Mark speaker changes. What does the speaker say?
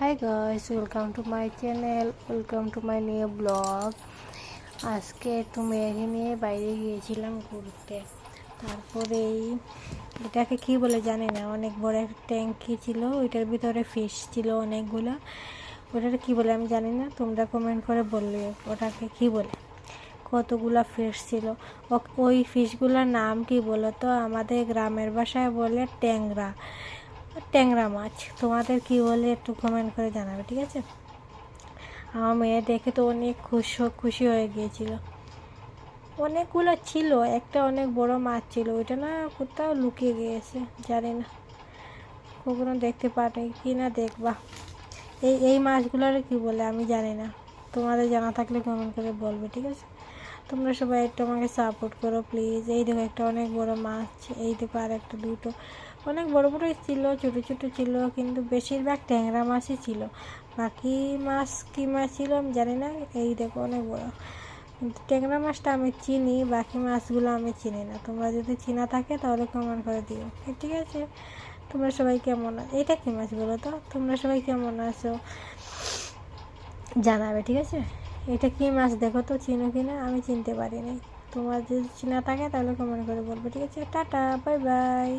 Speaker 1: Hi guys, welcome to my channel, welcome to my new blog. আজকে একটু মেয়েকে নিয়ে বাইরে গিয়েছিলাম ঘুরতে। তারপরে এটাকে কি বলে জানি না, অনেক বড় একটা ট্যাঙ্কি ছিল, ওইটার ভিতরে ফিশ ছিল অনেকগুলো। ওটাকে কি বলে আমি জানি না, তোমরা কমেন্ট করে বললে ওটাকে কি বলে। কতগুলা ফিশ ছিল, ওই ফিশগুলোর নাম কি বলো তো? আমাদের গ্রামের ভাষায় বলে ট্যাংরা, ট্যাংরা মাছ। তোমাদের কি বলে একটু কমেন্ট করে জানাবে, ঠিক আছে? আমার মেয়ে দেখে তো অনেক খুশি হয়ে গিয়েছিল। অনেকগুলো ছিল, একটা অনেক বড় মাছ ছিল, ওইটা না কোথাও লুকিয়ে গিয়েছে, জানি না, কখনো দেখতে পারে কি না, দেখবা। এই মাছগুলোর কি বলে আমি জানি না, তোমাদের জানা থাকলে কমেন্ট করে বলবে, ঠিক আছে? তোমরা সবাই একটু আমাকে সাপোর্ট করো প্লিজ। এই দেখো একটা অনেক বড় মাছ, এই দেখো আর একটা দুটো অনেক বড় বড়ই ছিল, ছোটো ছোটো ছিল, কিন্তু বেশিরভাগ ট্যাংরা মাছই ছিল। বাকি মাছ কী মাছ ছিল আমি জানি না। এই দেখো অনেক বড়, কিন্তু ট্যাংরা মাছটা আমি চিনি, বাকি মাছগুলো আমি চিনি না। তোমরা যদি চিনা থাকে তাহলে কমেন্ট করে দিও, ঠিক আছে? তোমরা সবাই কেমন এটা কী মাছ বলো তো? তোমরা সবাই কেমন আছো জানাবে, ঠিক আছে? এটা কি মাছ দেখো তো, চিনো কি না? আমি চিনতে পারিনি। তোমার যদি চিনা থাকে তাহলে কমেন্ট করে বলবে, ঠিক আছে? Tata, bye bye.